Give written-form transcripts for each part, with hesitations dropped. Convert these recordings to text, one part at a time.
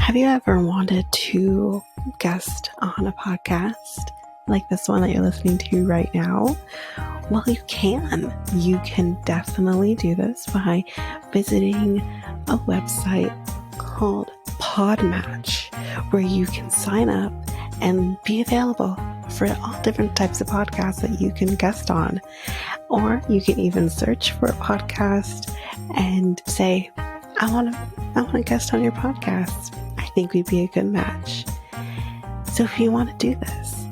Have you ever wanted to guest on a podcast like this one that you're listening to right now? Well, you can. You can definitely do this by visiting a website called Podmatch, where you can sign up and be available for all different types of podcasts that you can guest on. Or you can even search for a podcast and say, I want to guest on your podcast. I think we'd be a good match. So if you want to do this,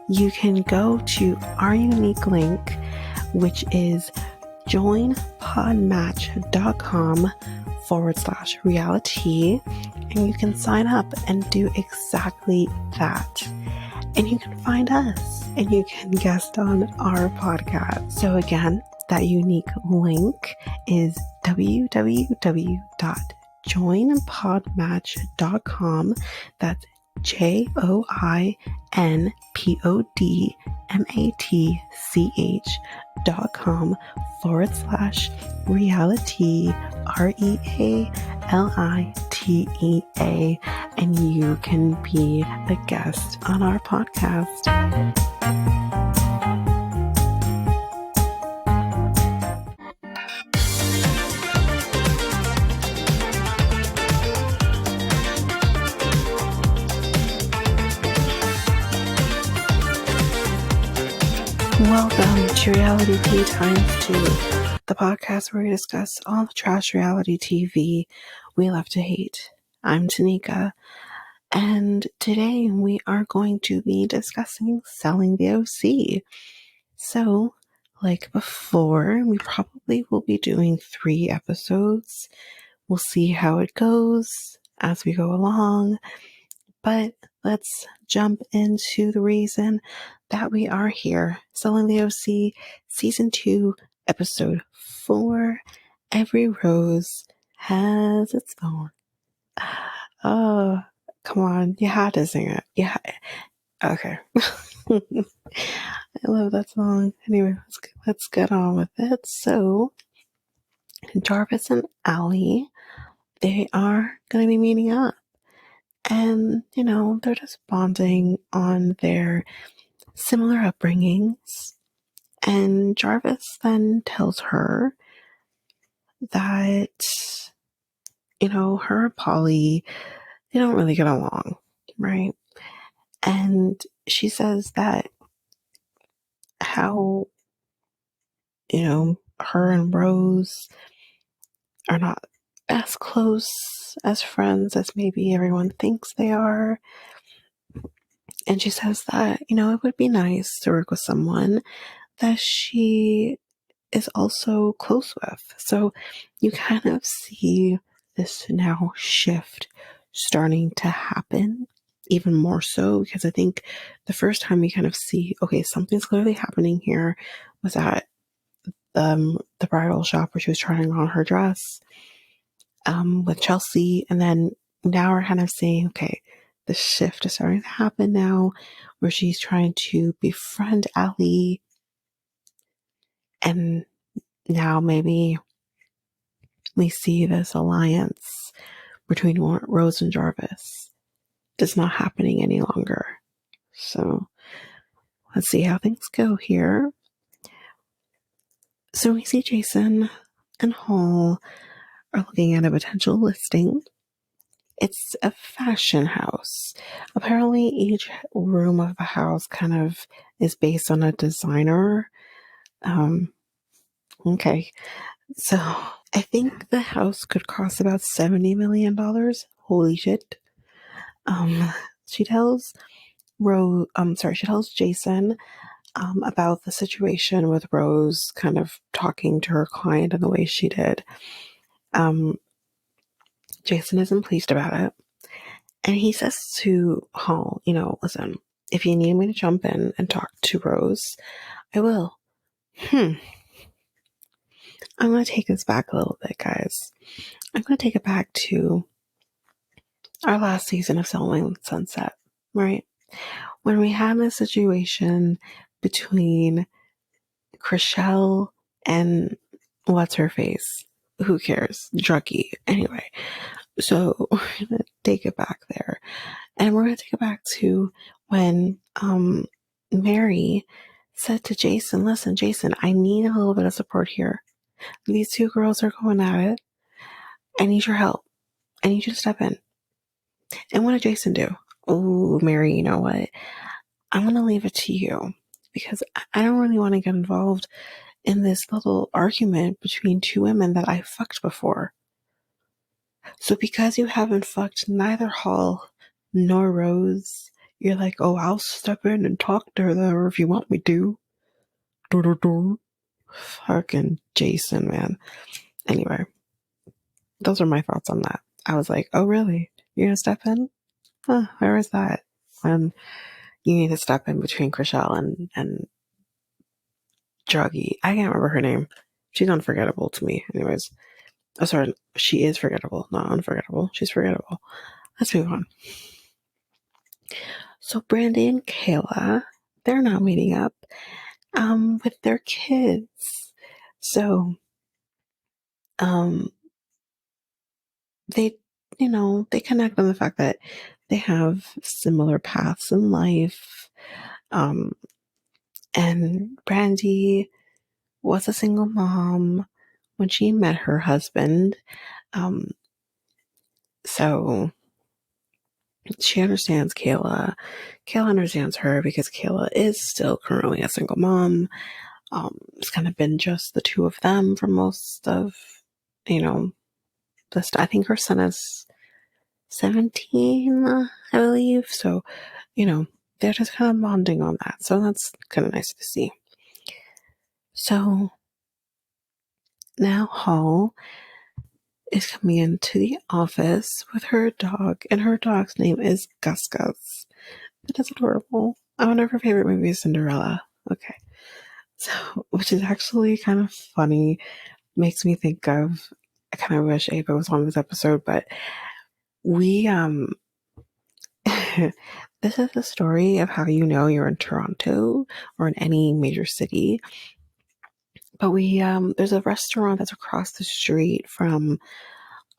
you can go to our unique link, which is joinpodmatch.com/reality, and you can sign up and do exactly that. And you can find us and you can guest on our podcast. So again, that unique link is www.joinpodmatch.com. That's joinpodmatch.com/reality, REALITEA, and you can be a guest on our podcast. Welcome to Reality Tea Times 2, the podcast where we discuss all the trash reality TV we love to hate. I'm Tanika, and today we are going to be discussing Selling the OC. So, like before, we probably will be doing 3 episodes. We'll see how it goes as we go along, but let's jump into the reason that we are here. Selling the OC, Season 2, Episode 4. Every rose has its thorn. Oh, come on. You had to sing it. Yeah. Okay. I love that song. Anyway, let's get on with it. So, Jarvis and Allie, they are going to be meeting up. And, they're just bonding on their similar upbringings. And Jarvis then tells her that, her and Polly, they don't really get along, right? And she says that how, her and Rose are not as close as friends as maybe everyone thinks they are. And she says that, it would be nice to work with someone that she is also close with. So you kind of see this now shift starting to happen even more so, because I think the first time we kind of see, okay, something's clearly happening here was at the bridal shop where she was trying on her dress with Chelsea. And then now we're kind of seeing, okay, the shift is starting to happen now where she's trying to befriend Allie. And now maybe we see this alliance between Rose and Jarvis is not happening any longer. So let's see how things go here. So we see Jason and Hall are looking at a potential listing. It's a fashion house. Apparently each room of the house kind of is based on a designer. Okay. So I think the house could cost about $70 million. Holy shit. She tells Jason about the situation with Rose kind of talking to her client in the way she did. Jason isn't pleased about it. And he says to Hall, listen, if you need me to jump in and talk to Rose, I will. I'm going to take this back a little bit, guys. I'm going to take it back to our last season of Selling Sunset, right? When we had this situation between Chriselle and what's her face? Who cares? Druggy. Anyway, so we're going to take it back there. And we're going to take it back to when Mary said to Jason, listen, Jason, I need a little bit of support here. These two girls are going at it. I need your help. I need you to step in. And what did Jason do? Oh, Mary, you know what? I'm going to leave it to you because I don't really want to get involved in this little argument between two women that I fucked before. So because you haven't fucked neither Hall nor Rose, you're like, oh, I'll step in and talk to her if you want me to. Fucking Jason, man. Anyway, those are my thoughts on that. I was like, oh, really? You're gonna step in? Huh, where is that? When you need to step in between Chriselle and Druggy. I can't remember her name. She's unforgettable to me. Anyways. Oh, sorry. She is forgettable, not unforgettable. She's forgettable. Let's move on. So Brandi and Kayla, they're now meeting up with their kids. So they, they connect on the fact that they have similar paths in life. And Brandi was a single mom when she met her husband. So she understands Kayla. Kayla understands her because Kayla is still currently a single mom. It's kind of been just the two of them for most of, this. I think her son is 17, I believe. So, they're just kind of bonding on that. So that's kind of nice to see. So now Hall is coming into the office with her dog, and her dog's name is Gus Gus. That is adorable. One of her favorite movies, Cinderella. Okay. So, which is actually kind of funny. Makes me think of, I kind of wish Ava was on this episode, but we, this is the story of how you know you're in Toronto or in any major city. But we, there's a restaurant that's across the street from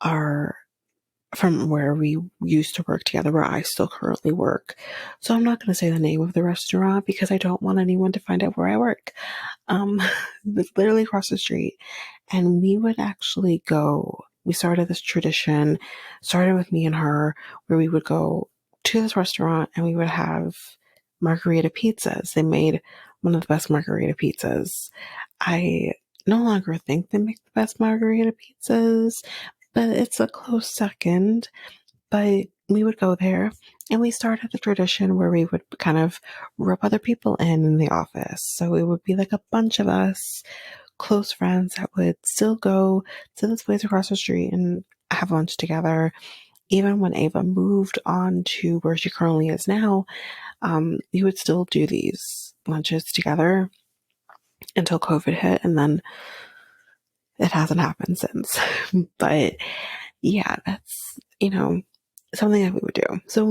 where we used to work together, where I still currently work. So I'm not going to say the name of the restaurant because I don't want anyone to find out where I work. It's literally across the street. And we would actually go, we started this tradition, started with me and her, where we would go to this restaurant and we would have margarita pizzas. They made one of the best margarita pizzas. I no longer think they make the best margarita pizzas, but it's a close second. But we would go there and we started the tradition where we would kind of rub other people in the office. So it would be like a bunch of us, close friends, that would still go to this place across the street and have lunch together. Even when Ava moved on to where she currently is now, we would still do these lunches together until COVID hit, and then it hasn't happened since. But yeah, that's, something that we would do. So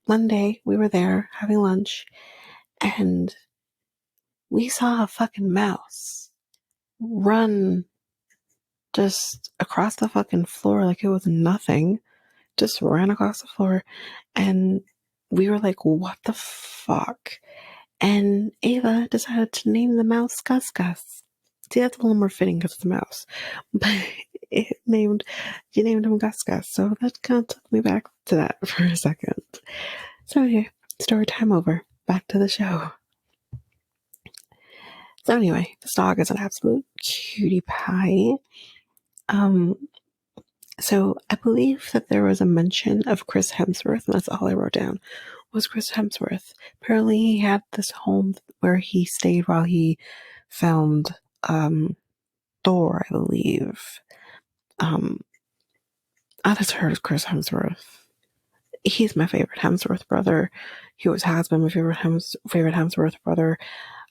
one day we were there having lunch and we saw a fucking mouse run just across the fucking floor like it was nothing. Just ran across the floor and we were like, what the fuck? And Ava decided to name the mouse Gus Gus. See, that's a little more fitting because it's a mouse. But she named him Gus Gus. So that kind of took me back to that for a second. So yeah, story time over. Back to the show. So anyway, this dog is an absolute cutie pie. So I believe that there was a mention of Chris Hemsworth, and that's all I wrote down, was Chris Hemsworth. Apparently he had this home where he stayed while he filmed Thor, I believe. I just heard Chris Hemsworth. He's my favorite Hemsworth brother. He always has been my favorite Hemsworth brother.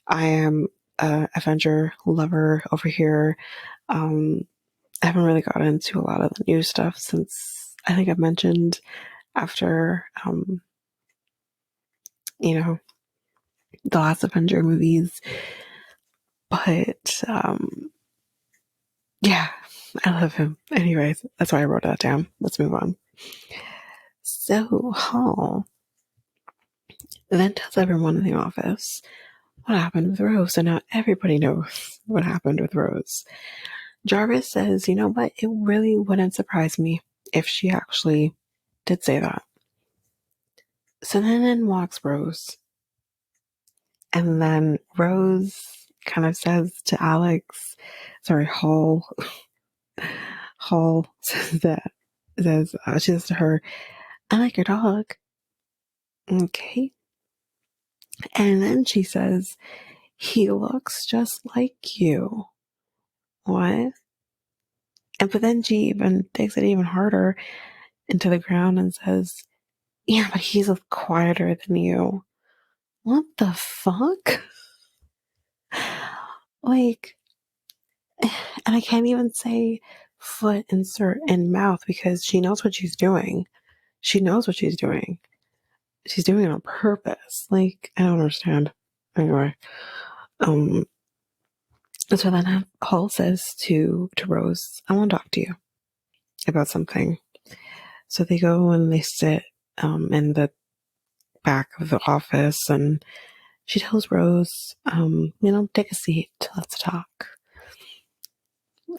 I am a Avenger lover over here. I haven't really gotten into a lot of the new stuff since I think I've mentioned after, the last Avenger movies. But, yeah, I love him. Anyways, that's why I wrote that down. Let's move on. So Hall then tells everyone in the office what happened with Rose. So now everybody knows what happened with Rose. Jarvis says, you know what? It really wouldn't surprise me if she actually did say that. So then in walks Rose. And then Rose kind of says to Alex, sorry, Hall she says to her, I like your dog. Okay. And then she says, he looks just like you. What? And but then she even takes it even harder into the ground and says, yeah, but he's quieter than you. What the fuck? Like, and I can't even say foot insert in mouth because she knows what she's doing. She knows what she's doing. She's doing it on purpose. Like, I don't understand. Anyway, so then Hall says to Rose, I want to talk to you about something. So they go and they sit in the back of the office, and she tells Rose, take a seat, let's talk.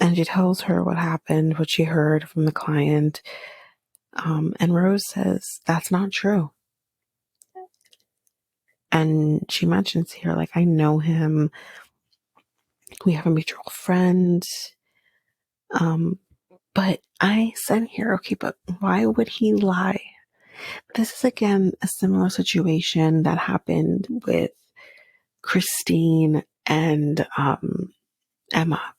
And she tells her what happened, what she heard from the client. And Rose says, that's not true. And she mentions here, like, I know him. We have a mutual friend. But I said here, okay, but why would he lie? This is again a similar situation that happened with Christine and Emma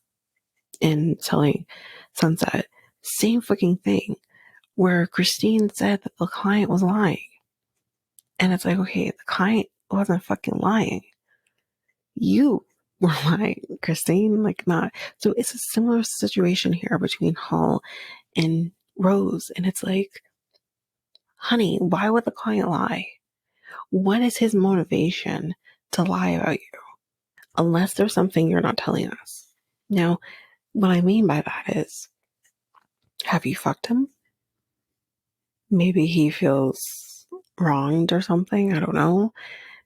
in Selling Sunset. Same fucking thing, where Christine said that the client was lying. And it's like, okay, the client wasn't fucking lying. You were lying, Christine, like not. So it's a similar situation here between Hall and Rose. And it's like, honey, why would the client lie? What is his motivation to lie about you? Unless there's something you're not telling us. Now, what I mean by that is, have you fucked him? Maybe he feels wronged or something. I don't know.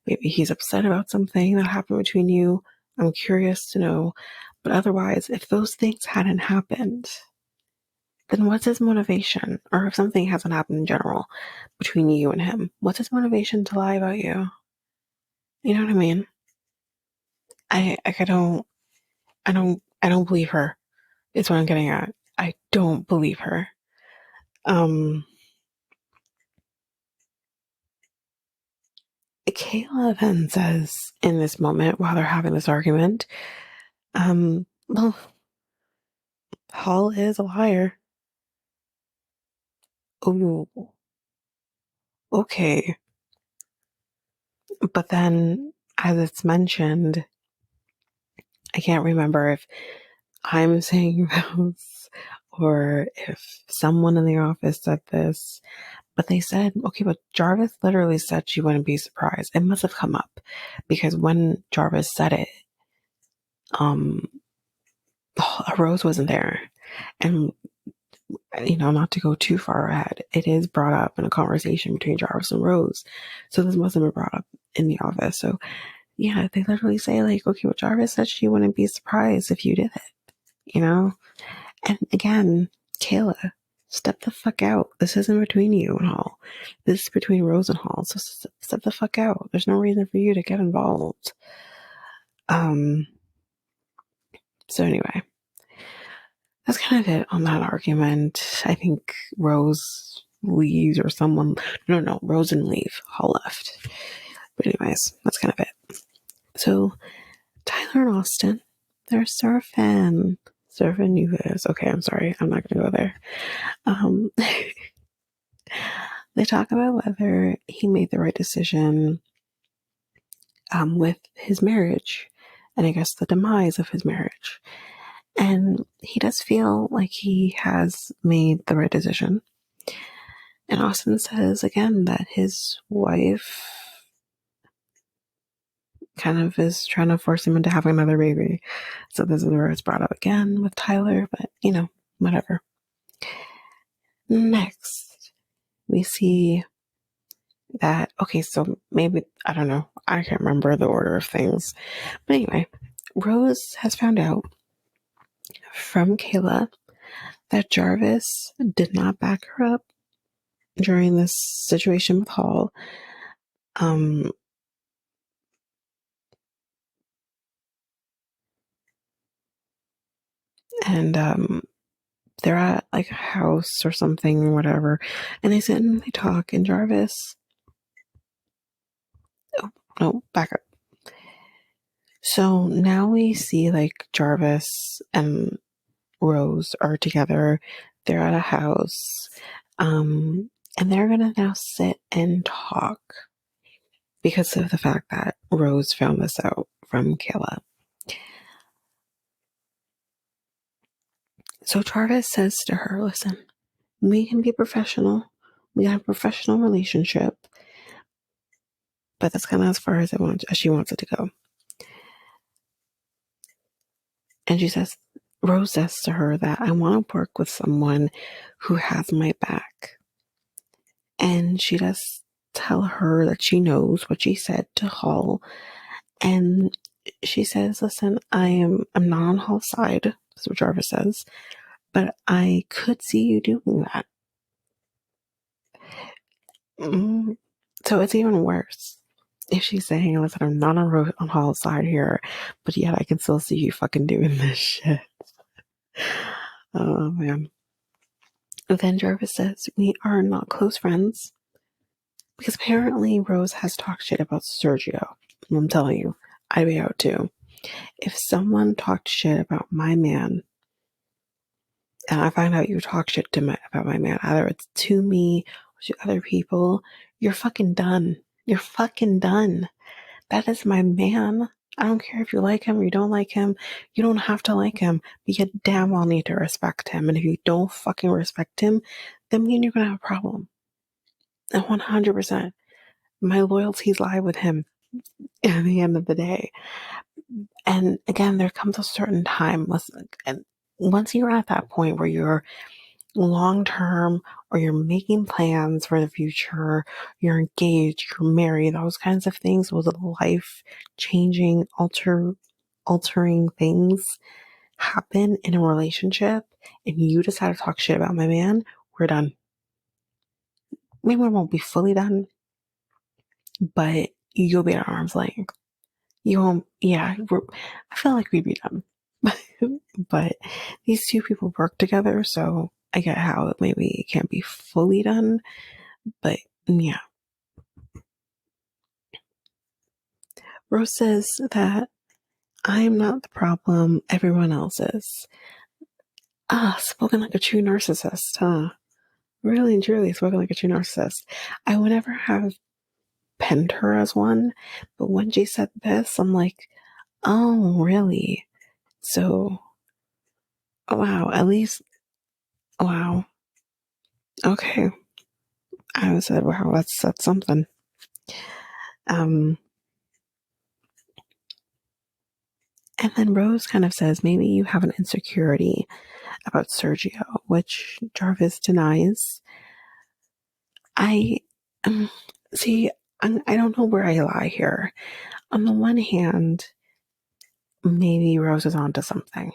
Maybe he's upset about something that happened between you. I'm curious to know. But otherwise, if those things hadn't happened, then what's his motivation? Or if something hasn't happened in general between you and him, what's his motivation to lie about you? You know what I mean? I don't believe her. Is what I'm getting at. I don't believe her. Kayla then says in this moment while they're having this argument, well, Hall is a liar. Ooh, okay. But then, as it's mentioned, I can't remember if I'm saying this or if someone in the office said this, but they said, okay, but Jarvis literally said she wouldn't be surprised. It must have come up because when Jarvis said it, Rose wasn't there. And, not to go too far ahead, it is brought up in a conversation between Jarvis and Rose. So this must have been brought up in the office. So yeah, they literally say like, okay, well, Jarvis said she wouldn't be surprised if you did it, And again, Kayla, step the fuck out. This isn't between you and Hall. This is between Rose and Hall. So step the fuck out. There's no reason for you to get involved. So anyway, that's kind of it on that argument. I think Rose leaves or someone, no, Rose didn't leave. Hall left. But anyways, that's kind of it. So Tyler and Austin, they're surfing you guys. Okay, I'm sorry. I'm not going to go there. They talk about whether he made the right decision with his marriage and I guess the demise of his marriage. And he does feel like he has made the right decision. And Austin says again that his wife kind of is trying to force him into having another baby. So this is where it's brought up again with Tyler, but whatever. Next, we see that, okay, so maybe, I don't know, I can't remember the order of things. But anyway, Rose has found out from Kayla that Jarvis did not back her up during this situation with Hall. Um, and they're at like a house or something, whatever, and they sit and they talk, and Jarvis, oh, no, back up. So now we see like Jarvis and Rose are together. They're at a house. And they're going to now sit and talk because of the fact that Rose found this out from Kayla. So Jarvis says to her, listen, we can be professional. We have a professional relationship. But that's kind of as far as she wants it to go. And Rose says to her that I want to work with someone who has my back. And she does tell her that she knows what she said to Hall. And she says, listen, I'm not on Hall's side. That's what Jarvis says. But I could see you doing that. So it's even worse if she's saying, listen, I'm not on Hall's side here, but yet I can still see you fucking doing this shit. Oh, man. Then Jarvis says, we are not close friends. Because apparently Rose has talked shit about Sergio. I'm telling you, I'd be out too. If someone talked shit about my man, and I find out you talk shit about my man, either it's to me or to other people, you're fucking done. You're fucking done. That is my man. I don't care if you like him or you don't like him. You don't have to like him, but you damn well need to respect him. And if you don't fucking respect him, then me and you're going to have a problem. And 100%. My loyalties lie with him at the end of the day. And again, there comes a certain time. And once you're at that point where you're long term or you're making plans for the future, you're engaged, you're married, those kinds of things, those life changing, altering things happen in a relationship, and you decide to talk shit about my man, we're done. Maybe we won't be fully done, but you'll be at arm's length. You won't, yeah, I feel like we'd be done. But these two people work together, so I get how maybe it can't be fully done, but yeah. Rose says that I'm not the problem, everyone else is. Spoken like a true narcissist, huh? Really and truly spoken like a true narcissist. I would never have penned her as one, but when she said this, I'm like, oh, really? So, wow, at least, wow. Okay. I said, wow, that's something. And then Rose kind of says, maybe you have an insecurity about Sergio, which Jarvis denies. I see, I don't know where I lie here. On the one hand, maybe Rose is onto something.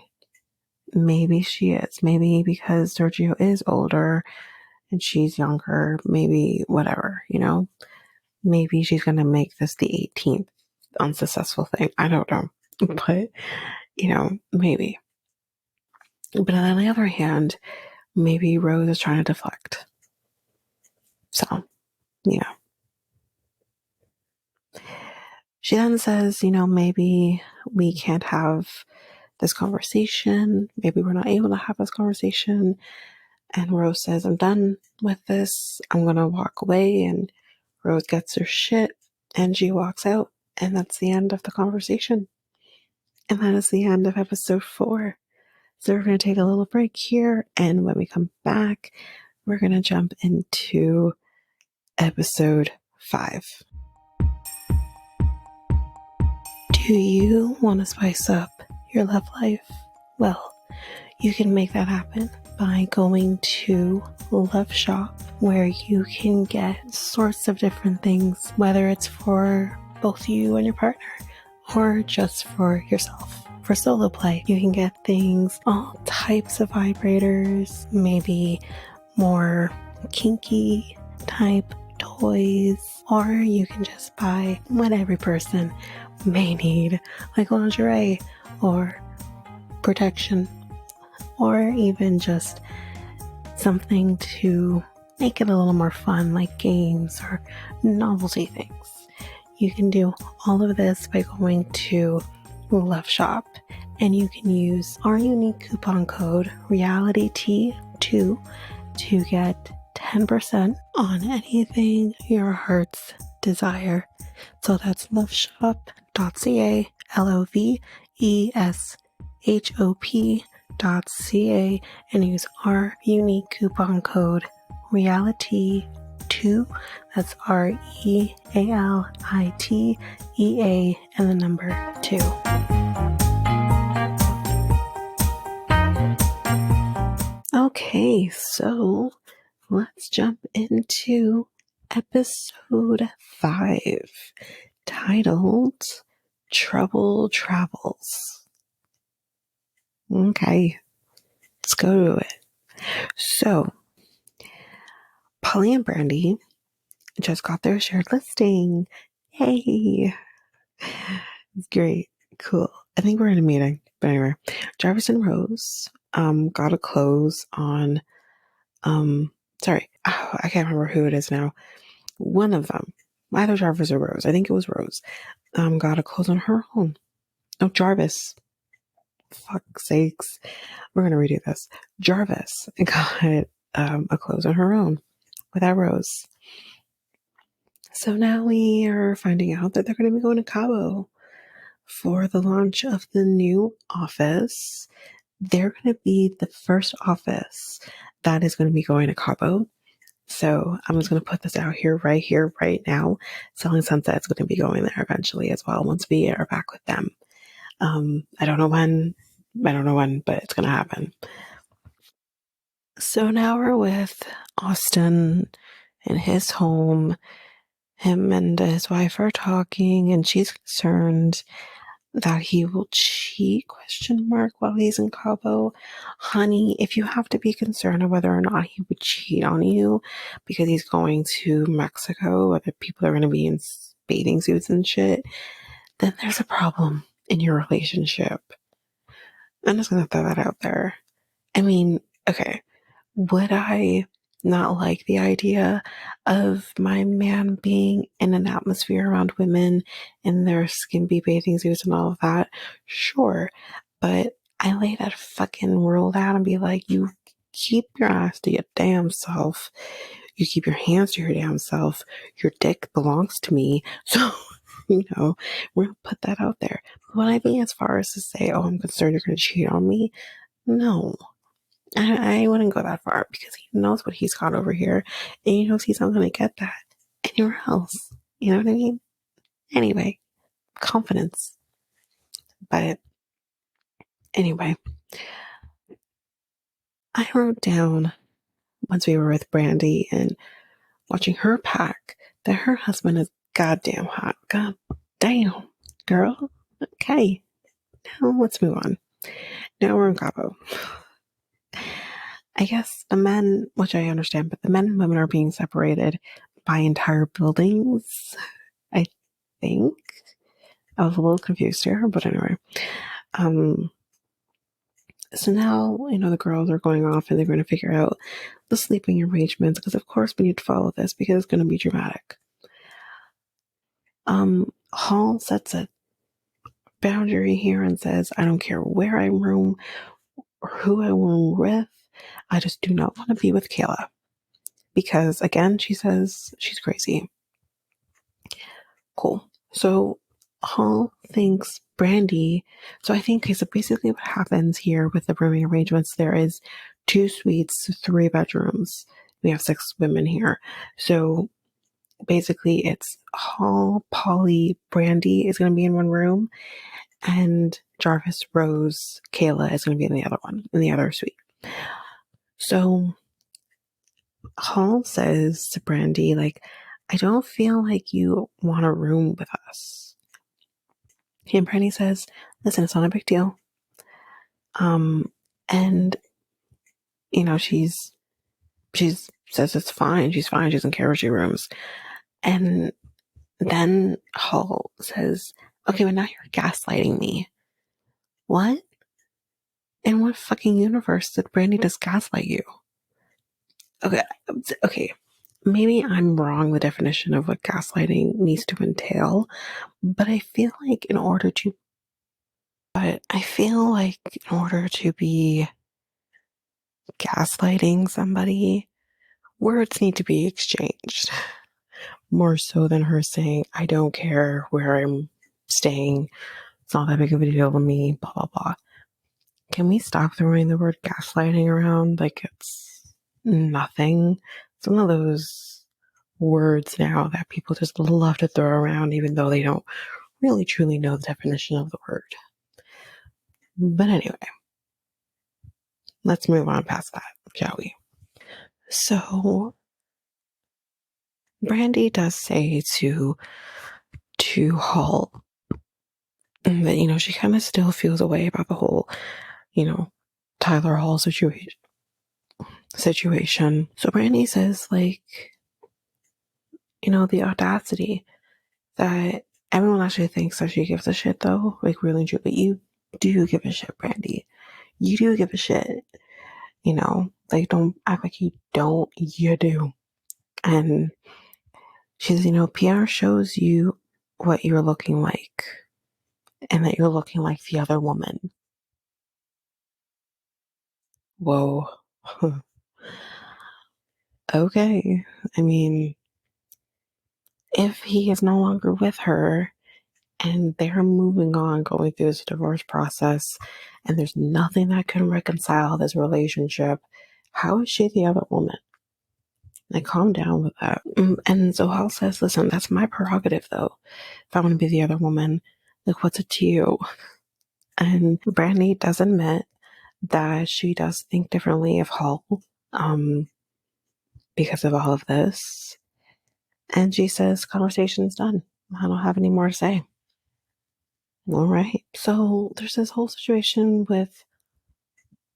Maybe she is. Maybe because Sergio is older and she's younger. Maybe whatever, Maybe she's going to make this the 18th unsuccessful thing. I don't know. But, maybe. But on the other hand, maybe Rose is trying to deflect. So, yeah. She then says, maybe we can't have this conversation. Maybe we're not able to have this conversation. And Rose says, I'm done with this. I'm going to walk away. And Rose gets her shit and she walks out. And that's the end of the conversation. And that is the end of episode 4. So we're going to take a little break here. And when we come back, we're going to jump into episode 5. Do you want to spice up your love life? Well, you can make that happen by going to Love Shop, where you can get sorts of different things, whether it's for both you and your partner or just for yourself. For solo play, you can get things, all types of vibrators, maybe more kinky type toys, or you can just buy what every person may need, like lingerie or protection, or even just something to make it a little more fun, like games or novelty things. You can do all of this by going to Love Shop, and you can use our unique coupon code REALITYT2 to get 10% on anything your heart's desire. So that's loveshop.ca, loveshop.ca, and use our unique coupon code REALITY2. That's REALITEA and the number 2. Okay, so let's jump into episode 5, titled Trouble Travels. Okay, let's go to it. So, Polly and Brandi just got their shared listing. Yay! It's great. Cool. I think we're in a meeting. But anyway, Jarvis and Rose got a close on I can't remember who it is now. One of them, either Jarvis or Rose, I think it was Rose, got a close on her home. Oh, Jarvis. Fuck's sakes. We're going to redo this. Jarvis got a close on her own without Rose. So now we are finding out that they're going to be going to Cabo for the launch of the new office. They're going to be the first office that is going to be going to Cabo. So I'm just going to put this out here, right now. Selling Sunset's going to be going there eventually as well once we are back with them. I don't know when, but it's going to happen. So now we're with Austin in his home. Him and his wife are talking, and she's concerned that he will cheat, ? While he's in Cabo. Honey, if you have to be concerned of whether or not he would cheat on you because he's going to Mexico, whether people are going to be in bathing suits and shit, then there's a problem in your relationship. I'm just going to throw that out there. I mean, okay, would I not like the idea of my man being in an atmosphere around women in their skimpy bathing suits and all of that? Sure. But I lay that fucking rule down and be like, you keep your ass to your damn self. You keep your hands to your damn self. Your dick belongs to me. So, we're going to put that out there. But when I think as far as to say, oh, I'm concerned you're going to cheat on me, no. I wouldn't go that far because he knows what he's got over here, and he knows he's not going to get that anywhere else. You know what I mean? Anyway, confidence. But anyway, I wrote down once we were with Brandi and watching her pack that her husband is goddamn hot. God damn, girl. Okay, now let's move on. Now we're in Cabo. I guess the men, which I understand, but the men and women are being separated by entire buildings, I think. I was a little confused here, but anyway. So now, the girls are going off and they're going to figure out the sleeping arrangements because, of course, we need to follow this because it's going to be dramatic. Hall sets a boundary here and says, I don't care where I room or who I room with. I just do not want to be with Kayla. Because, again, she says she's crazy. Cool. So Hall thinks Brandi. So I think, okay, so basically what happens here with the rooming arrangements, there is 2 suites, 3 bedrooms. We have 6 women here. So basically it's Hall, Polly, Brandi is going to be in one room, and Jarvis, Rose, Kayla is going to be in the other one, in the other suite. So Hall says to Brandi, like, I don't feel like you want a room with us. And Brandi says, listen, it's not a big deal. And she's says it's fine. She's fine. She doesn't care if she rooms. And then Hall says, okay, but now you're gaslighting me. What? In what fucking universe did Brandi just gaslight you? Okay. Maybe I'm wrong the definition of what gaslighting needs to entail, but I feel like in order to be gaslighting somebody, words need to be exchanged more so than her saying, I don't care where I'm staying. It's not that big of a deal to me, blah, blah, blah. Can we stop throwing the word gaslighting around like it's nothing? It's one of those words now that people just love to throw around even though they don't really truly know the definition of the word. But anyway, let's move on past that, shall we? So Brandi does say to Hall that, she kind of still feels a way about the whole, Tyler Hall situation. So Brandi says, like, the audacity that everyone actually thinks that she gives a shit, though. Like, really and truly, you do give a shit, Brandi. You do give a shit. Like, don't act like you don't. You do. And she says, PR shows you what you're looking like and that you're looking like the other woman. Whoa. Okay. I mean, if he is no longer with her and they're moving on, going through this divorce process, and there's nothing that can reconcile this relationship, how is she the other woman? Like, calm down with that. And so Hal says, listen, that's my prerogative, though. If I want to be the other woman, like, what's it to you? And Brandi does admit that she does think differently of Hal because of all of this. And she says, conversation's done. I don't have any more to say. All right. So there's this whole situation with,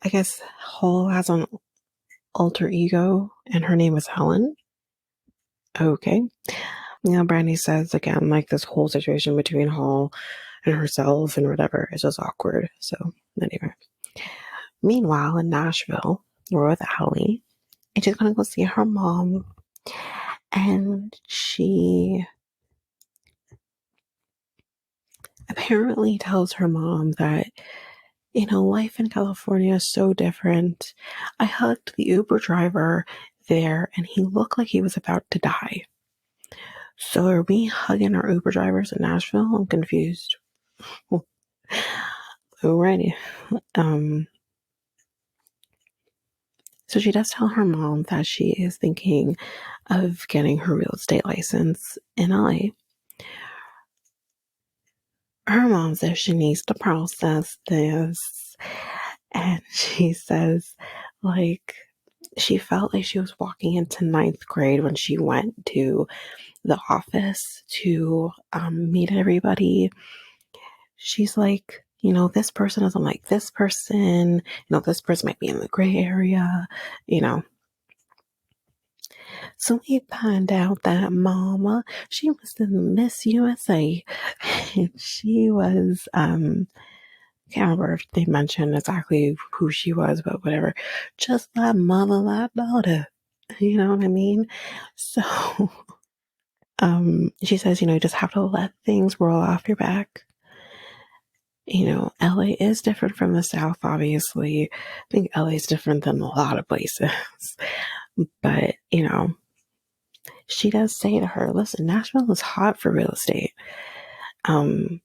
I guess, Hall has an alter ego and her name is Helen. Okay. Brandi says again, like, this whole situation between Hall and herself and whatever is just awkward. So anyway. Meanwhile, in Nashville, we're with Allie, and she's gonna go see her mom. And she apparently tells her mom that, life in California is so different. I hugged the Uber driver there, and he looked like he was about to die. So are we hugging our Uber drivers in Nashville? I'm confused. Alrighty. So she does tell her mom that she is thinking of getting her real estate license in LA. Her mom says she needs to process this. And she says, like, she felt like she was walking into ninth grade when she went to the office to meet everybody. She's like, this person isn't like this person. This person might be in the gray area, So we find out that Mama, she was in Miss USA. And she was, can't remember if they mentioned exactly who she was, but whatever. Just like mother, like daughter. You know what I mean? So, she says, you just have to let things roll off your back. LA is different from the South, obviously. I think LA is different than a lot of places. But, she does say to her, listen, Nashville is hot for real estate. And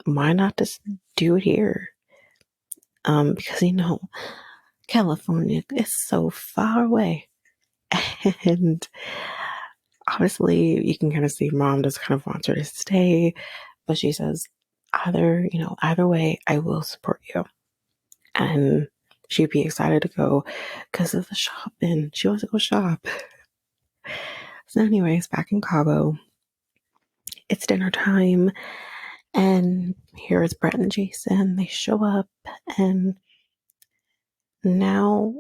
why not just do it here? Because, California is so far away. And obviously you can kind of see mom just kind of wants her to stay. But she says, either way, I will support you. And she'd be excited to go because of the shopping. She wants to go shop. So anyways, back in Cabo, it's dinner time, and here is Brett and Jason. They show up, and now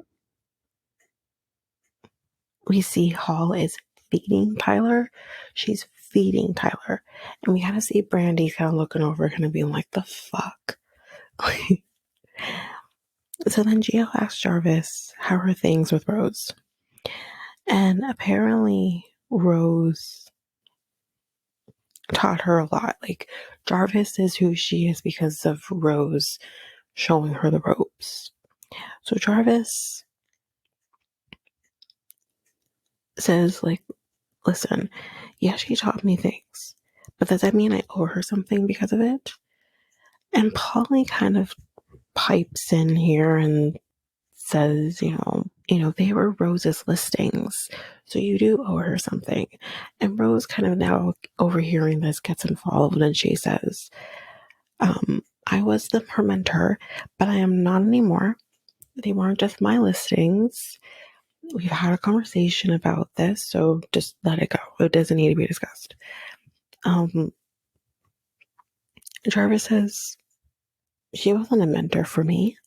we see Hall is feeding Tyler. She's feeding Tyler. And we kind of see Brandi kind of looking over, kind of being like, the fuck? So then Gio asks Jarvis, how are things with Rose? And apparently Rose taught her a lot. Like, Jarvis is who she is because of Rose showing her the ropes. So Jarvis says, like, listen, yeah, she taught me things, but does that mean I owe her something because of it? And Polly kind of pipes in here and says, they were Rose's listings, so you do owe her something. And Rose kind of now overhearing this gets involved, and she says, I was her mentor, but I am not anymore. They weren't just my listings. We've had a conversation about this, so just let it go. It doesn't need to be discussed. Jarvis says, she wasn't a mentor for me.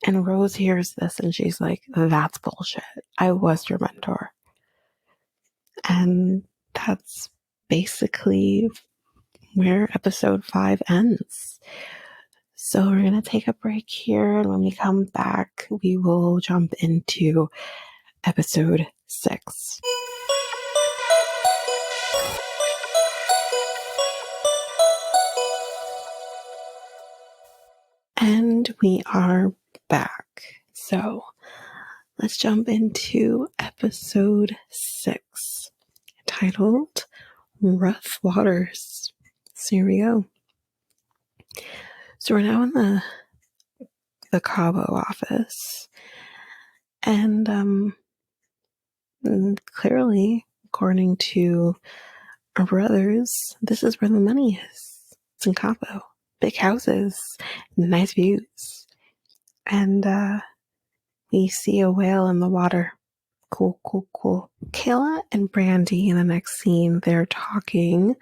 And Rose hears this and she's like, that's bullshit. I was your mentor. And that's basically where episode 5 ends. So we're going to take a break here. And when we come back, we will jump into episode 6. And we are back. So let's jump into episode 6, titled Rough Waters. So here we go. So we're now in the Cabo office. And clearly, according to our brothers, this is where the money is. It's in Cabo. Big houses, nice views. And we see a whale in the water. Cool, cool, cool. Kayla and Brandi in the next scene, they're talking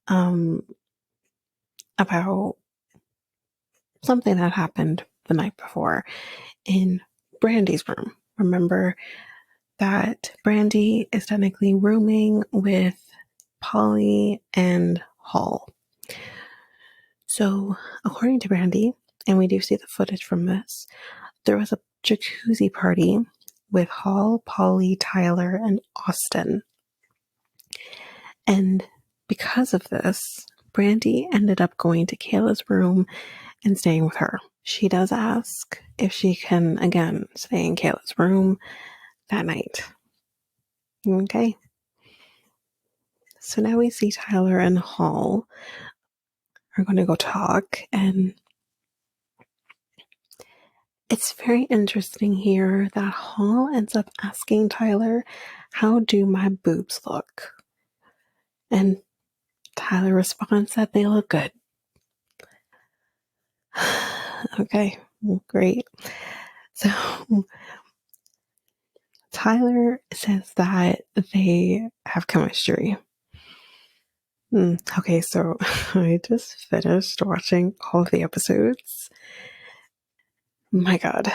about something that happened the night before in Brandi's room. Remember that Brandi is technically rooming with Polly and Hall. So, according to Brandi, and we do see the footage from this, there was a jacuzzi party with Hall, Polly, Tyler, and Austin. And because of this, Brandi ended up going to Kayla's room and staying with her. She does ask if she can, again, stay in Kayla's room that night. Okay. So now we see Tyler and Hall are going to go talk, and it's very interesting here that Hall ends up asking Tyler, how do my boobs look? And Tyler responds that they look good. Okay, great. So Tyler says that they have chemistry. Okay, so I just finished watching all of the episodes. My God.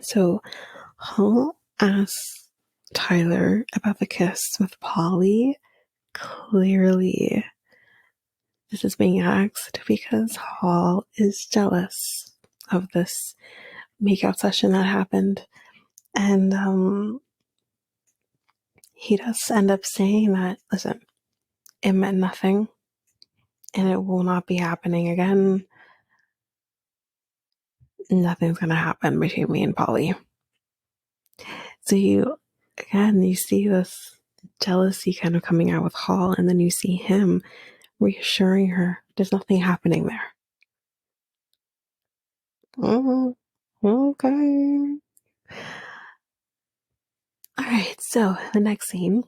So Hall asks Tyler about the kiss with Polly. Clearly, this is being asked because Hall is jealous of this makeout session that happened. And he does end up saying that, listen, it meant nothing and it will not be happening again. Nothing's going to happen between me and Polly. So you see this jealousy kind of coming out with Hall, and then you see him reassuring her there's nothing happening there. Oh, okay. All right, so the next scene,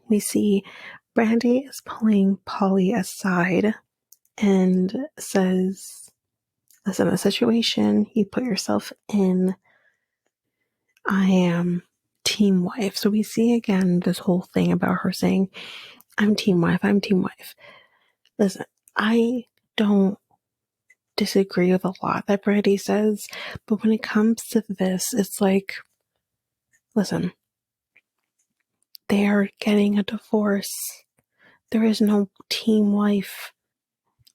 we see Brandi is pulling Polly aside and says, listen, a situation you put yourself in, I am team wife. So we see again this whole thing about her saying, I'm team wife, I'm team wife. Listen, I don't disagree with a lot that Brandi says, but when it comes to this, it's like, listen, they are getting a divorce. There is no team wife.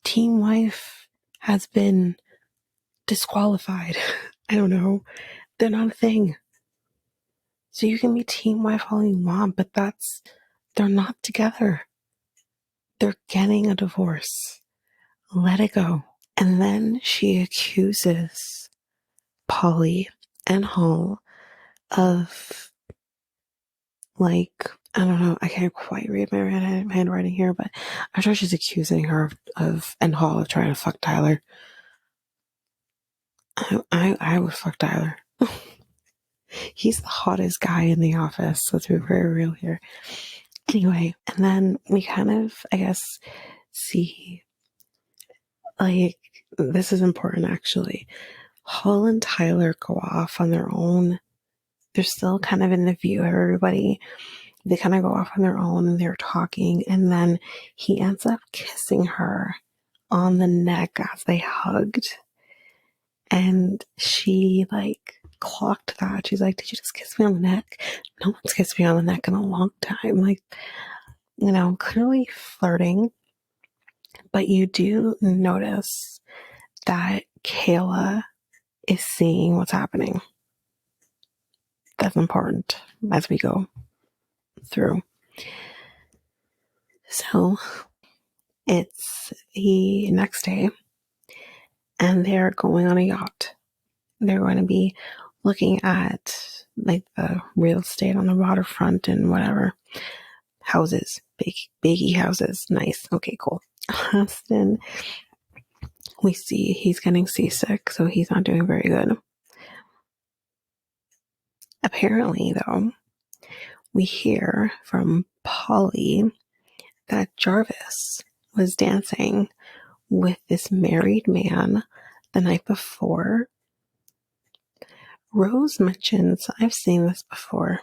Team wife has been disqualified. I don't know. They're not a thing. So you can be team wife all you want, but they're not together. They're getting a divorce. Let it go. And then she accuses Polly and Hall of, like, I don't know, I can't quite read my handwriting here, but I'm sure she's accusing her of and Hall of trying to fuck Tyler. I would fuck Tyler. He's the hottest guy in the office. Let's be very real here. Anyway, and then we kind of, I guess, see, like, this is important actually. Hall and Tyler go off on their own. They're still kind of in the view of everybody. They kind of go off on their own and they're talking, and then he ends up kissing her on the neck as they hugged. And she, like, clocked that. She's like, did you just kiss me on the neck? No one's kissed me on the neck in a long time. Like, clearly flirting. But you do notice that Kayla is seeing what's happening. That's important as we go through. So it's the next day, and they're going on a yacht. They're going to be looking at, like, the real estate on the waterfront and whatever. Houses, biggie houses. Nice. Okay, cool. Austin, we see he's getting seasick, so he's not doing very good. Apparently, though, we hear from Polly that Jarvis was dancing with this married man the night before. Rose mentions, I've seen this before.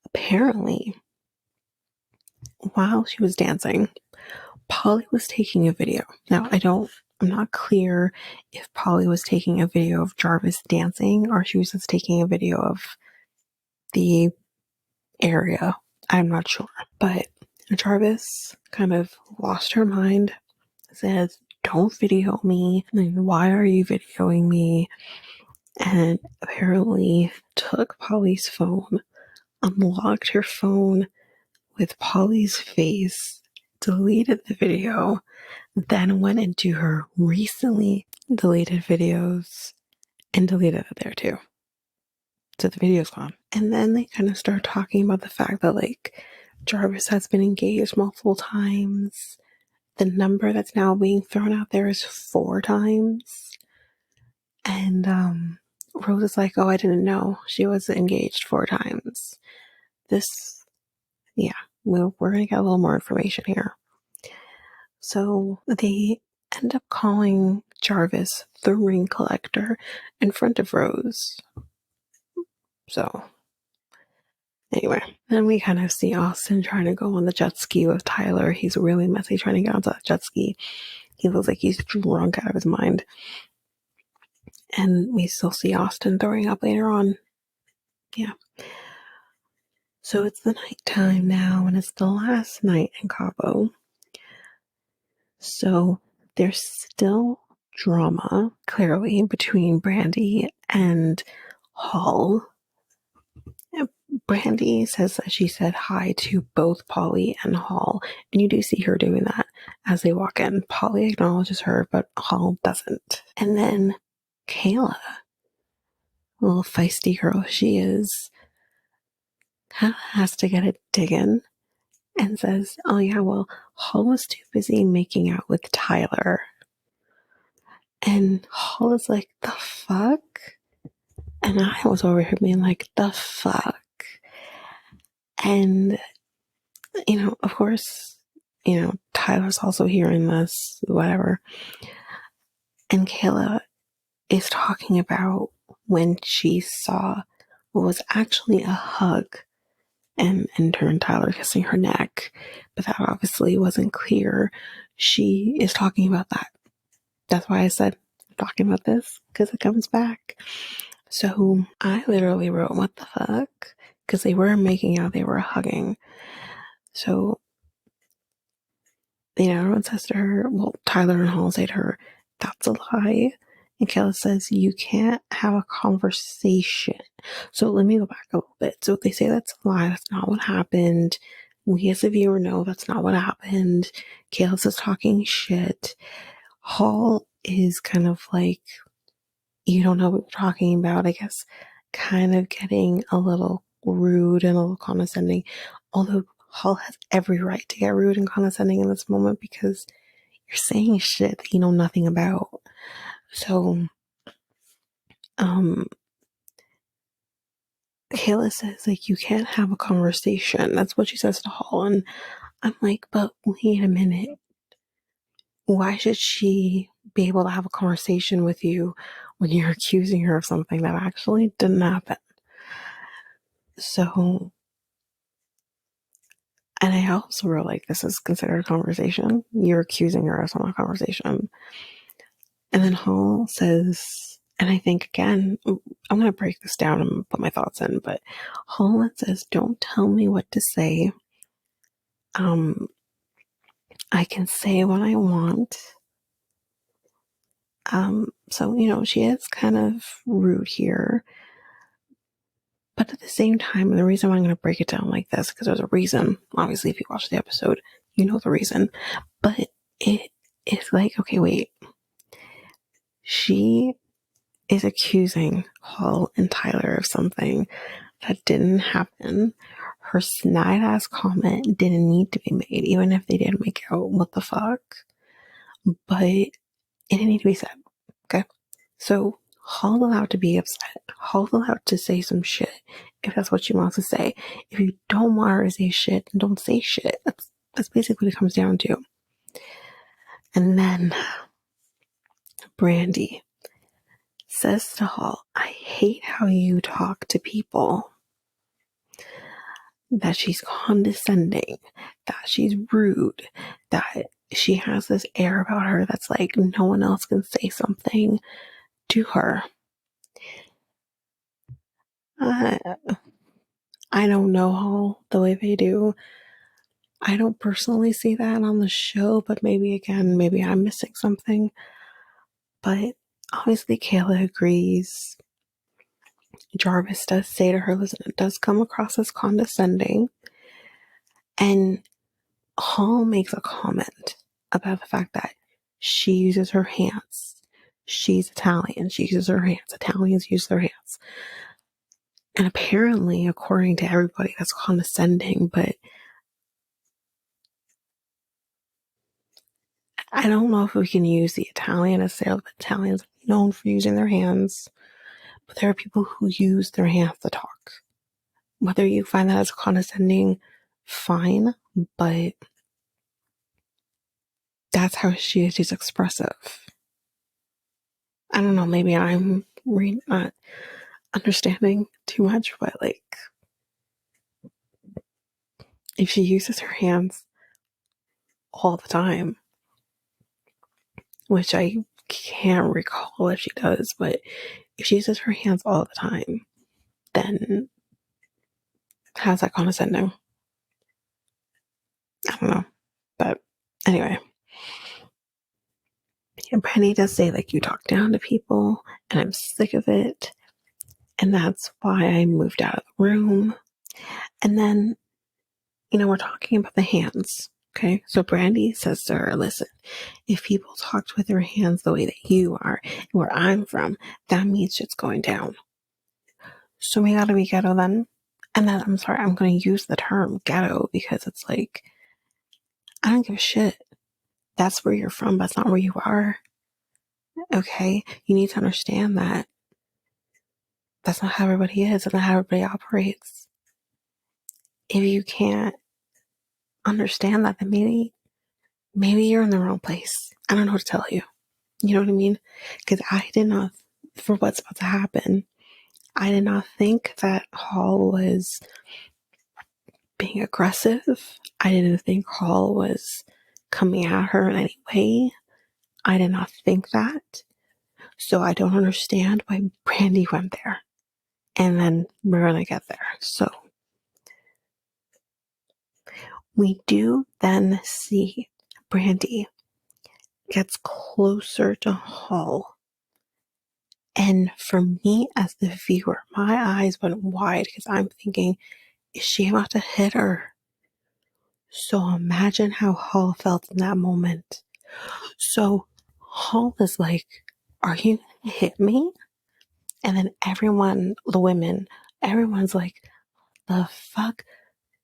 Apparently, while she was dancing, Polly was taking a video. Now, I'm not clear if Polly was taking a video of Jarvis dancing or she was just taking a video of the area. I'm not sure. But Jarvis kind of lost her mind, says, don't video me. Like, why are you videoing me? And apparently took Polly's phone, unlocked her phone with Polly's face, deleted the video, then went into her recently deleted videos and deleted it there too. So the video's gone. And then they kind of start talking about the fact that, like, Jarvis has been engaged multiple times. The number that's now being thrown out there is 4 times. And Rose is like, oh, I didn't know she was engaged 4 times. We're going to get a little more information here. So they end up calling Jarvis the ring collector in front of Rose. So anyway, then we kind of see Austin trying to go on the jet ski with Tyler. He's really messy trying to get onto that jet ski. He looks like he's drunk out of his mind. And we still see Austin throwing up later on. Yeah. So it's the nighttime now, and it's the last night in Cabo. So there's still drama, clearly, between Brandi and Hall. Brandi says that she said hi to both Polly and Hall, and you do see her doing that as they walk in. Polly acknowledges her, but Hall doesn't. And then Kayla, a little feisty girl she is, has to get a dig in and says, oh yeah, well, Hall was too busy making out with Tyler. And Hall is like, the fuck? And I was over here being like, the fuck? And, of course, Tyler's also hearing this, whatever. And Kayla is talking about when she saw what was actually a hug and her and Tyler kissing her neck, but that obviously wasn't clear. She is talking about that. That's why I said I'm talking about this, because it comes back. So I literally wrote, what the fuck? Because they were making out, they were hugging. So, everyone says to her, well, Tyler and Hall say to her, that's a lie. And Kayla says, you can't have a conversation. So let me go back a little bit. So if they say that's a lie, that's not what happened. We as a viewer know that's not what happened. Kayla says talking shit. Hall is kind of like, you don't know what you're talking about, I guess, kind of getting a little rude and a little condescending. Although Hall has every right to get rude and condescending in this moment because you're saying shit that you know nothing about. So, Kayla says, like, you can't have a conversation. That's what she says to Hall. And I'm like, but wait a minute. Why should she be able to have a conversation with you when you're accusing her of something that actually didn't happen? So, and I also wrote, like, this is considered a conversation. You're accusing her of some conversation. And then Hall says, and I think, again, I'm going to break this down and put my thoughts in, but Hall says, don't tell me what to say. I can say what I want. So, she is kind of rude here. But at the same time, and the reason why I'm going to break it down like this, because there's a reason. Obviously, if you watch the episode, you know the reason. But it's like, okay, wait. She is accusing Hall and Tyler of something that didn't happen. Her snide ass comment didn't need to be made, even if they did make out. What the fuck? But it didn't need to be said. Okay? So Hall's allowed to be upset. Hall's allowed to say some shit if that's what she wants to say. If you don't want her to say shit, then don't say shit. That's basically what it comes down to. And then Brandi says to Hall, I hate how you talk to people. That she's condescending, that she's rude, that she has this air about her that's like no one else can say something to her. I don't know Hall the way they do. I don't personally see that on the show, but maybe I'm missing something. But obviously Kayla agrees. Jarvis does say to her, listen, it does come across as condescending. And Hall makes a comment about the fact that she uses her hands. She's Italian. She uses her hands. Italians use their hands. And apparently, according to everybody, that's condescending, but I don't know if we can use the Italian as stereotype. Italians are known for using their hands, but there are people who use their hands to talk. Whether you find that as condescending, fine, but that's how she is. She's expressive. I don't know, maybe I'm not understanding too much, but like, if she uses her hands all the time, which I can't recall if she does, but if she uses her hands all the time, then how's that condescending? I don't know. But anyway, and Penny does say, like, you talk down to people, and I'm sick of it. And that's why I moved out of the room. And then, we're talking about the hands. Okay. So Brandi says to her, listen, if people talked with their hands the way that you are, where I'm from, that means shit's going down. So we gotta be ghetto then. And then, I'm sorry, I'm going to use the term ghetto because it's like, I don't give a shit. That's where you're from, but that's not where you are. Okay? You need to understand that that's not how everybody is. That's not how everybody operates. If you can't understand that, then maybe you're in the wrong place. I don't know what to tell you. You know what I mean? Because I did not, for what's about to happen, I did not think that Hall was being aggressive. I didn't think Hall was coming at her in any way. I did not think that. So I don't understand why Brandi went there. And then we're going to get there. So we do then see Brandi gets closer to Hall. And for me as the viewer, my eyes went wide because I'm thinking, is she about to hit her? So imagine how Hall felt in that moment. So Hall is like, are you gonna hit me? And then everyone, the women, everyone's like, the fuck?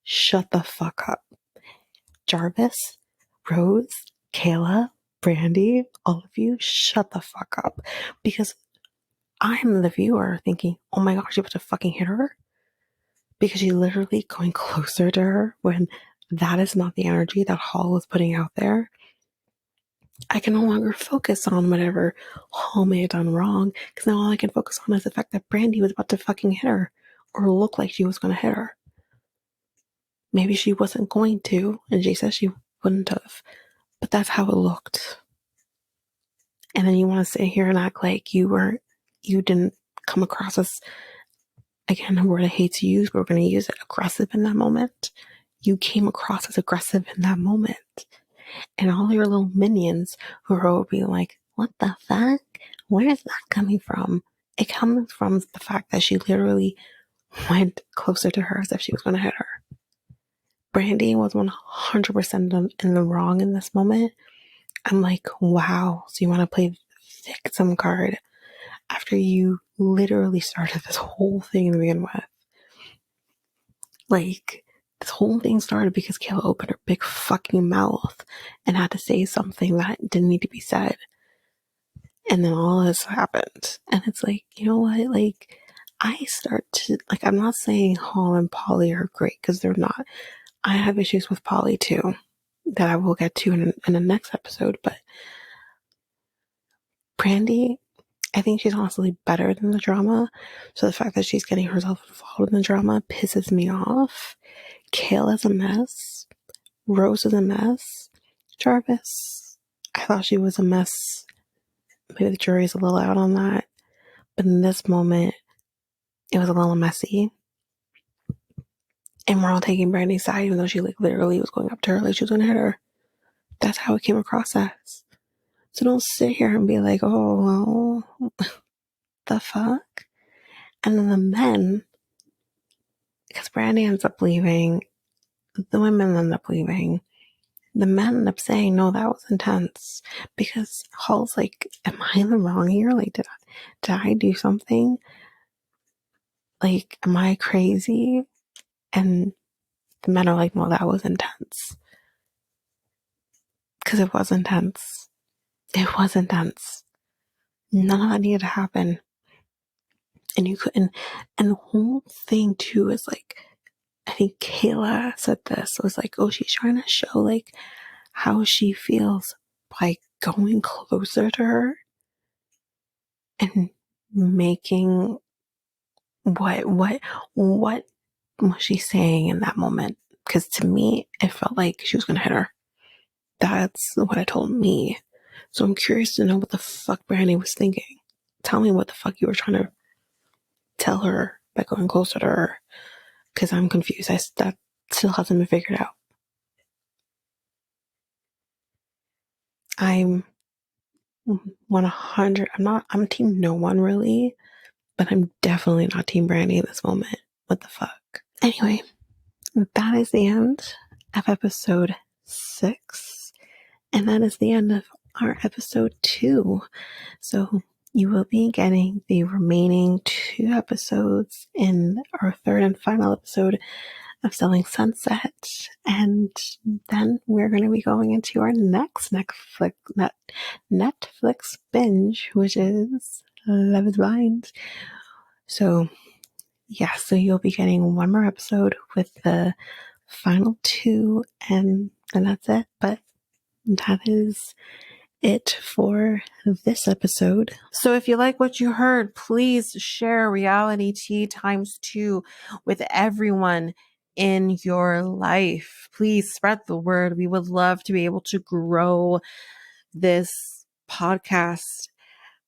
Shut the fuck up. Jarvis, Rose, Kayla, Brandi, all of you, shut the fuck up. Because I'm the viewer thinking, oh my gosh, you about to fucking hit her? Because she's literally going closer to her when that is not the energy that Hall was putting out there. I can no longer focus on whatever Hall may have done wrong because now all I can focus on is the fact that Brandi was about to fucking hit her or look like she was going to hit her. Maybe she wasn't going to, and she said she wouldn't have, but that's how it looked. And then you want to sit here and act like you didn't come across as, again, a word I hate to use, but we're going to use it, aggressive in that moment. You came across as aggressive in that moment. And all your little minions who are over being like, what the fuck? Where is that coming from? It comes from the fact that she literally went closer to her as if she was going to hit her. Brandi was 100% in the wrong in this moment. I'm like, wow, so you want to play victim card after you literally started this whole thing to begin with. Like, this whole thing started because Kayla opened her big fucking mouth and had to say something that didn't need to be said. And then all this happened. And it's like, you know what? Like, I start to, like, I'm not saying Hall and Polly are great because they're not. I have issues with Polly too that I will get to in the next episode. But Brandi, I think she's honestly better than the drama. So the fact that she's getting herself involved in the drama pisses me off. Kayla's a mess. Rose is a mess. Jarvis, I thought she was a mess. Maybe the jury's a little out on that. But in this moment, it was a little messy. And we're all taking Brandi's side, even though she like literally was going up to her like she was going to hit her. That's how it came across as. So don't sit here and be like, oh, well, the fuck? And then the men, because Brandi ends up leaving, the women end up leaving. The men end up saying, no, that was intense. Because Hall's like, am I in the wrong here? Like, did I do something? Like, am I crazy? And the men are like, no, that was intense. Because it was intense. It was intense. None of that needed to happen. And you couldn't, and the whole thing too is like, I think Kayla said this, was like, oh, she's trying to show like how she feels by going closer to her and making what was she saying in that moment? Because to me, it felt like she was going to hit her. That's what it told me. So I'm curious to know what the fuck Brandi was thinking. Tell me what the fuck you were trying to tell her by going closer to her. Because I'm confused. That still hasn't been figured out. I'm 100. I'm team no one really, but I'm definitely not team Brandi in this moment. What the fuck? Anyway, that is the end of episode 6. And that is the end of our episode 2. So you will be getting the remaining 2 episodes in our third and final episode of Selling Sunset. And then we're going to be going into our next Netflix binge, which is Love is Blind. So yeah, so you'll be getting one more episode with the final 2, and then that's it. But that is it for this episode. So if you like what you heard, please share Reality Tea ×2 with everyone in your life. Please spread the word. We would love to be able to grow this podcast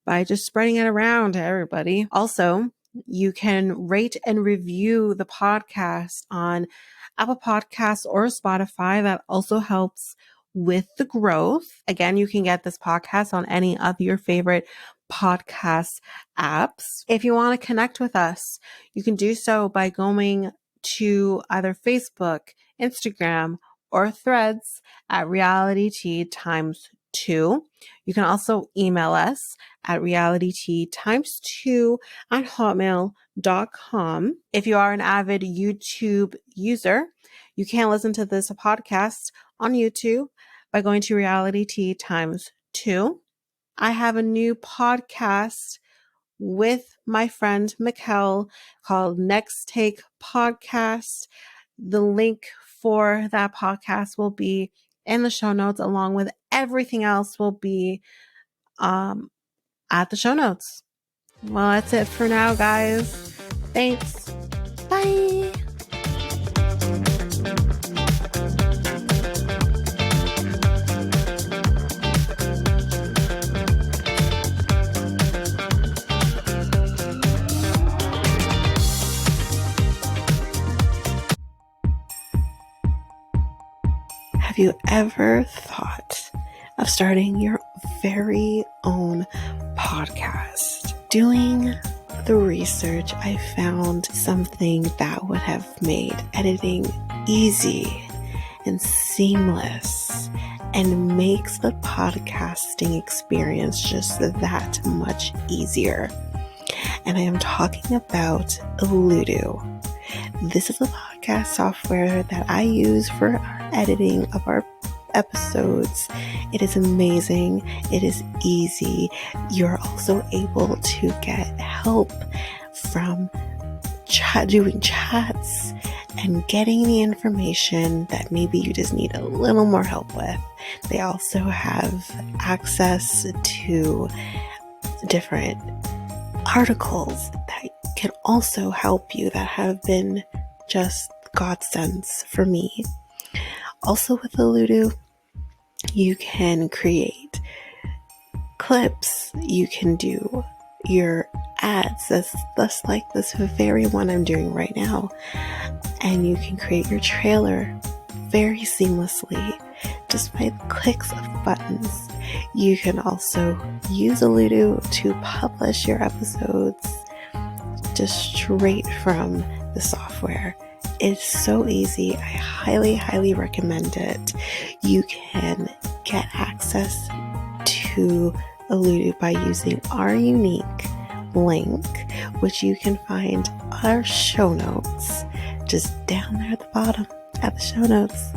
by just spreading it around to everybody. Also, you can rate and review the podcast on Apple Podcasts or Spotify. That also helps with the growth. Again, you can get this podcast on any of your favorite podcast apps. If you want to connect with us, you can do so by going to either Facebook, Instagram, or Threads at Reality Tea ×2. You can also email us at realitytea2 at hotmail.com. If you are an avid YouTube user, you can listen to this podcast on YouTube by going to Reality Tea ×2. I have a new podcast with my friend Mikkel called Next Take Podcast. The link for that podcast will be in the show notes, along with everything else will be at the show notes. Well, that's it for now, guys. Thanks. Bye. Have you ever thought of starting your very own podcast? Doing the research, I found something that would have made editing easy and seamless and makes the podcasting experience just that much easier. And I am talking about Ludo. This is a podcast software that I use for our editing of our episodes. It is amazing. It is easy. You're also able to get help from doing chats and getting the information that maybe you just need a little more help with. They also have access to different articles that can also help you that have been just godsends for me. Also with Ludo, you can create clips, you can do your ads, that's like this very one I'm doing right now, and you can create your trailer very seamlessly just by the clicks of buttons. You can also use Ludo to publish your episodes just straight from the software. It's so easy. I highly recommend it. You can get access to Ludo by using our unique link, which you can find on our show notes, just down there at the bottom at the show notes.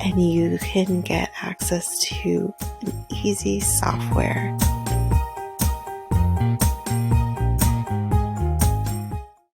And you can get access to an easy software